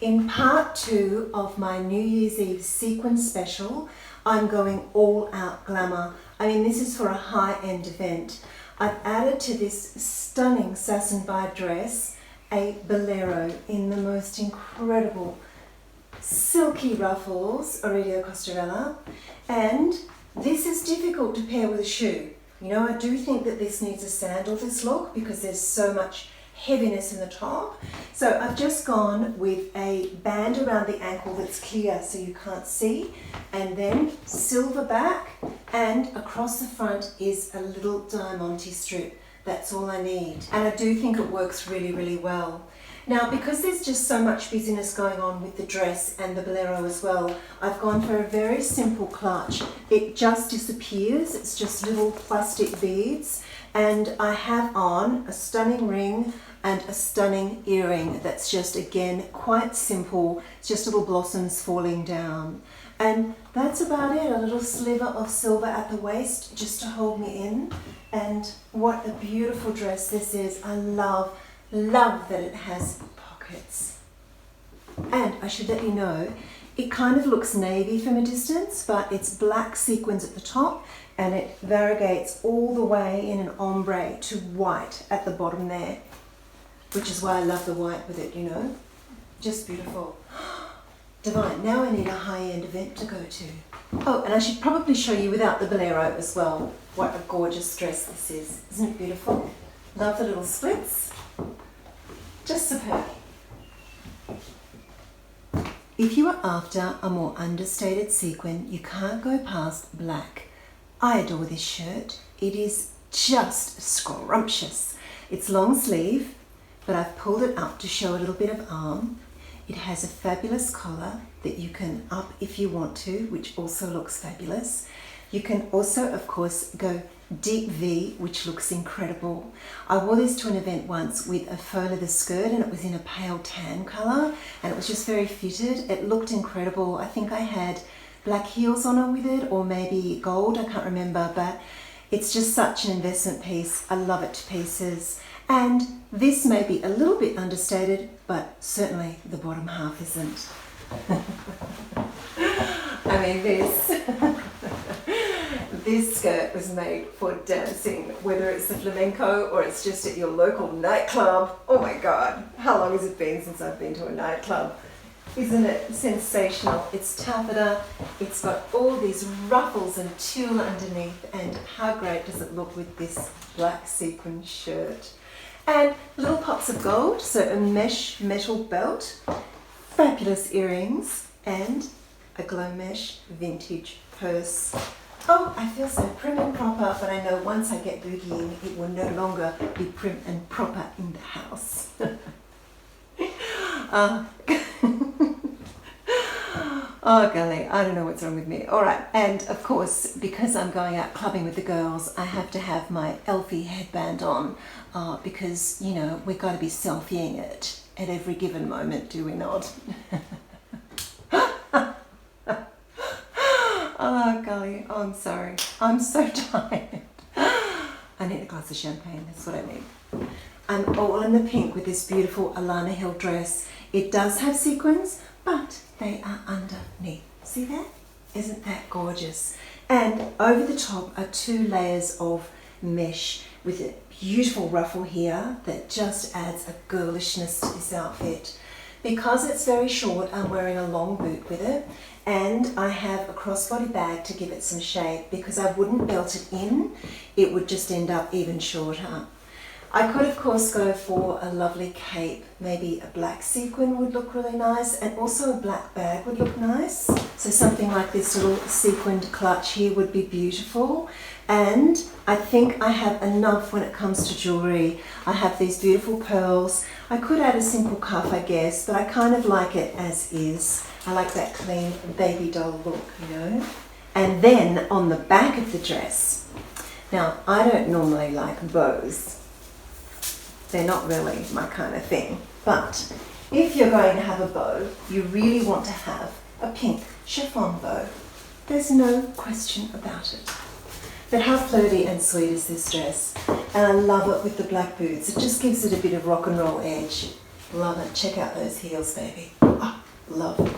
In part 2 of my New Year's Eve sequin special, I'm going all out glamour. I mean, this is for a high-end event. I've added to this stunning Sass and Bide dress a bolero in the most incredible silky ruffles, Aurelio Costarella, and this is difficult to pair with a shoe. You know, I do think that this needs a sandal, this look, because there's so much heaviness in the top. So I've just gone with a band around the ankle that's clear so you can't see, and then silver back, and across the front is a little diamanté strip. That's all I need. And I do think it works really, really well. Now, because there's just so much busyness going on with the dress and the bolero as well, I've gone for a very simple clutch. It just disappears. It's just little plastic beads. And I have on a stunning ring and a stunning earring that's just, again, quite simple. It's just little blossoms falling down. And that's about it, a little sliver of silver at the waist just to hold me in. And what a beautiful dress this is. I love that it has pockets. And I should let you know, it kind of looks navy from a distance, but it's black sequins at the top, and it variegates all the way in an ombre to white at the bottom there, which is why I love the white with it, you know. Just beautiful. Divine. Now I need a high-end event to go to. Oh, and I should probably show you without the bolero as well. What a gorgeous dress this is. Isn't it beautiful? Love the little splits. Just superb. If you are after a more understated sequin, you can't go past black. I adore this shirt. It is just scrumptious. It's long sleeve, but I've pulled it up to show a little bit of arm. It has a fabulous collar that you can up if you want to, which also looks fabulous. You can also, of course, go deep V, which looks incredible. I wore this to an event once with a faux leather skirt, and it was in a pale tan color, and it was just very fitted. It looked incredible. I think I had black heels on it with it, or maybe gold, I can't remember, but it's just such an investment piece. I love it to pieces. And this may be a little bit understated, but certainly the bottom half isn't. I mean, this skirt was made for dancing, whether it's the flamenco or it's just at your local nightclub. Oh my God, how long has it been since I've been to a nightclub? Isn't it sensational? It's taffeta, it's got all these ruffles and tulle underneath, and how great does it look with this black sequin shirt? And little pops of gold, so a mesh metal belt, fabulous earrings, and a Glomesh vintage purse. Oh, I feel so prim and proper, but I know once I get boogieing, it will no longer be prim and proper in the house. Oh golly, I don't know what's wrong with me. All right, and of course, because I'm going out clubbing with the girls, I have to have my Elfie headband on, because, you know, we've got to be selfieing it at every given moment, do we not? Oh golly, oh, I'm sorry. I'm so tired. I need a glass of champagne, that's what I need. I'm all in the pink with this beautiful Alannah Hill dress. It does have sequins, but they are underneath. See that? Isn't that gorgeous? And over the top are 2 layers of mesh with a beautiful ruffle here that just adds a girlishness to this outfit. Because it's very short, I'm wearing a long boot with it, and I have a crossbody bag to give it some shape. Because I wouldn't belt it in, it would just end up even shorter. I could, of course, go for a lovely cape. Maybe a black sequin would look really nice, and also a black bag would look nice. So something like this little sequined clutch here would be beautiful. And I think I have enough when it comes to jewellery. I have these beautiful pearls. I could add a simple cuff, I guess, but I kind of like it as is. I like that clean baby doll look, you know. And then on the back of the dress, now I don't normally like bows. They're not really my kind of thing. But if you're going to have a bow, you really want to have a pink chiffon bow. There's no question about it. But how flirty and sweet is this dress? And I love it with the black boots. It just gives it a bit of rock and roll edge. Love it. Check out those heels, baby. Oh, love it.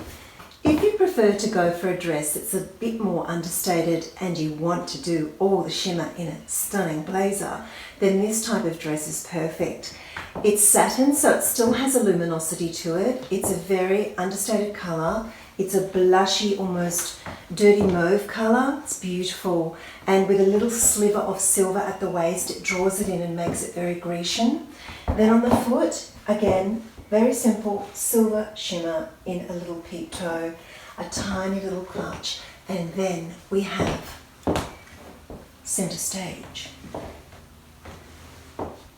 If you prefer to go for a dress that's a bit more understated and you want to do all the shimmer in a stunning blazer, then this type of dress is perfect. It's satin, so it still has a luminosity to it. It's a very understated colour. It's a blushy, almost dirty mauve colour. It's beautiful. And with a little sliver of silver at the waist, it draws it in and makes it very Grecian. Then on the foot, again, very simple silver shimmer in a little peep toe, a tiny little clutch, and then we have centre stage.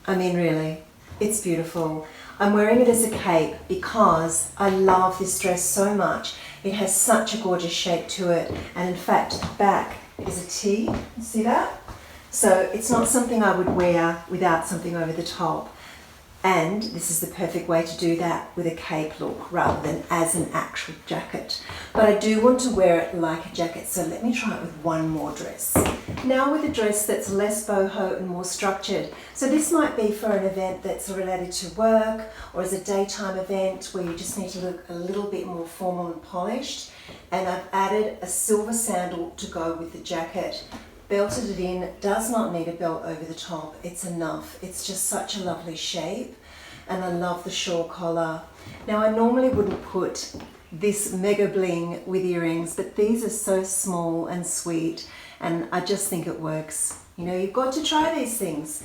I mean, really, it's beautiful. I'm wearing it as a cape because I love this dress so much. It has such a gorgeous shape to it, and in fact, the back is a T. You see that? So it's not something I would wear without something over the top. And this is the perfect way to do that with a cape look rather than as an actual jacket. But I do want to wear it like a jacket, so let me try it with one more dress. Now with a dress that's less boho and more structured. So this might be for an event that's related to work or as a daytime event where you just need to look a little bit more formal and polished. And I've added a silver sandal to go with the jacket. Belted it in, does not need a belt over the top, it's enough. It's just such a lovely shape, and I love the shawl collar. Now I normally wouldn't put this mega bling with earrings, but these are so small and sweet, and I just think it works. You know, you've got to try these things.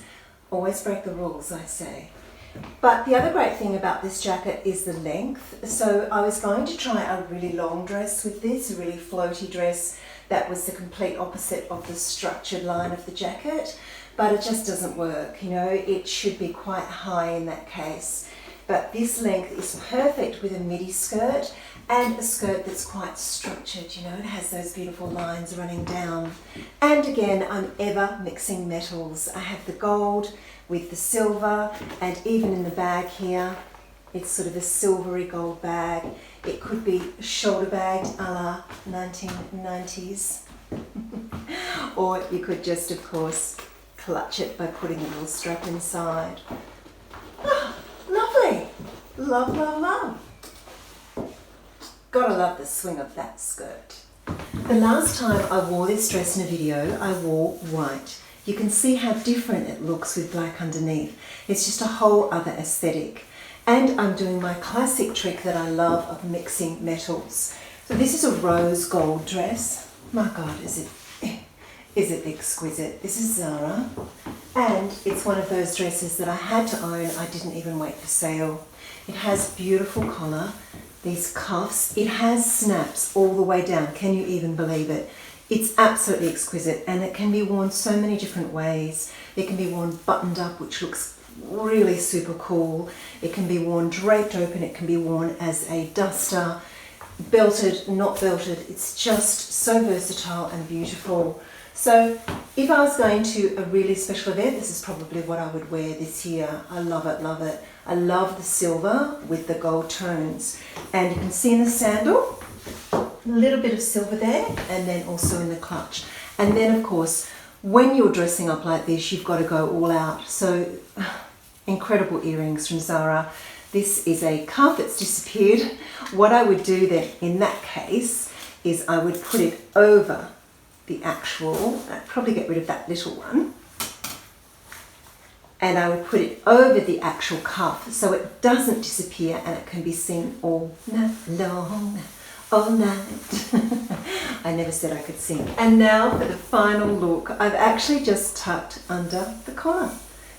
Always break the rules, I say. But the other great thing about this jacket is the length. So I was going to try a really long dress with this, a really floaty dress that was the complete opposite of the structured line of the jacket, but it just doesn't work. You know, it should be quite high in that case. But this length is perfect with a midi skirt and a skirt that's quite structured. You know, it has those beautiful lines running down. And again, I'm ever mixing metals. I have the gold with the silver, and even in the bag here, it's sort of a silvery gold bag. It could be shoulder bagged a la 1990s. Or you could just, of course, clutch it by putting a little strap inside. Oh, lovely. Love, love, love. Gotta love the swing of that skirt. The last time I wore this dress in a video, I wore white. You can see how different it looks with black underneath. It's just a whole other aesthetic. And I'm doing my classic trick that I love of mixing metals. So this is a rose gold dress. My God, is it exquisite. This is Zara. And it's one of those dresses that I had to own. I didn't even wait for sale. It has beautiful collar, these cuffs. It has snaps all the way down. Can you even believe it? It's absolutely exquisite, and it can be worn so many different ways. It can be worn buttoned up, which looks really super cool. It can be worn draped open. It can be worn as a duster, belted, not belted. It's just so versatile and beautiful. So if I was going to a really special event, this is probably what I would wear this year. I love it, love it. I love the silver with the gold tones. And you can see in the sandal, a little bit of silver there, and then also in the clutch. And then of course, when you're dressing up like this, you've got to go all out. So incredible earrings from Zara. This is a cuff that's disappeared. What I would do then in that case is I would put it over the actual, I'd probably get rid of that little one, and I would put it over the actual cuff so it doesn't disappear and it can be seen all night long. All night. I never said I could sing. And now for the final look. I've actually just tucked under the collar,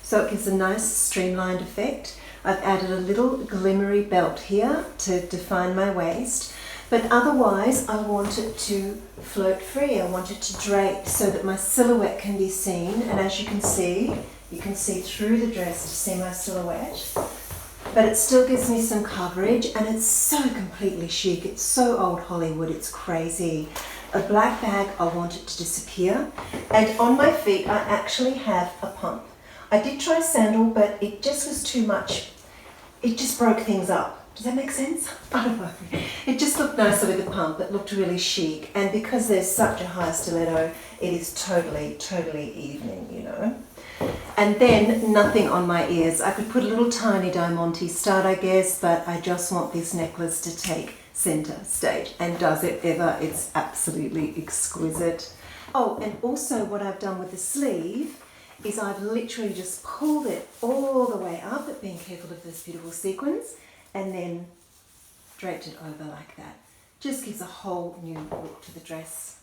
so it gives a nice streamlined effect. I've added a little glimmery belt here to define my waist, but otherwise I want it to float free. I want it to drape so that my silhouette can be seen, and as you can see through the dress to see my silhouette. But it still gives me some coverage, and it's so completely chic. It's so old Hollywood, it's crazy. A black bag, I want it to disappear. And on my feet, I actually have a pump. I did try sandal, but it just was too much. It just broke things up. Does that make sense? I don't know. It just looked nicer with the pump. It looked really chic. And because there's such a high stiletto, it is totally, totally evening, you know. And then nothing on my ears. I could put a little tiny diamante stud, I guess, but I just want this necklace to take center stage. And does it ever? It's absolutely exquisite. Oh, and also what I've done with the sleeve is I've literally just pulled it all the way up, but being careful of those beautiful sequins, and then draped it over like that. Just gives a whole new look to the dress.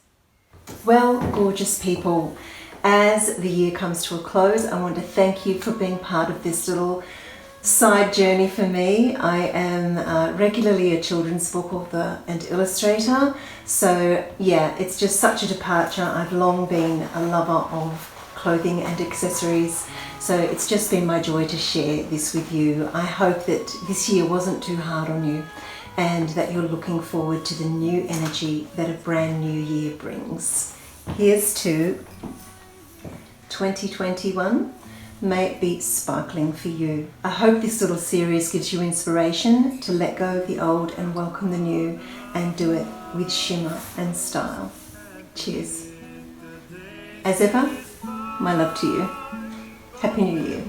Well, gorgeous people, as the year comes to a close, I want to thank you for being part of this little side journey for me. I am regularly a children's book author and illustrator, so yeah, it's just such a departure. I've long been a lover of clothing and accessories, so it's just been my joy to share this with you. I hope that this year wasn't too hard on you and that you're looking forward to the new energy that a brand new year brings. Here's to 2021. May it be sparkling for you. I hope this little series gives you inspiration to let go of the old and welcome the new, and do it with shimmer and style. Cheers. As ever, my love to you. Happy New Year.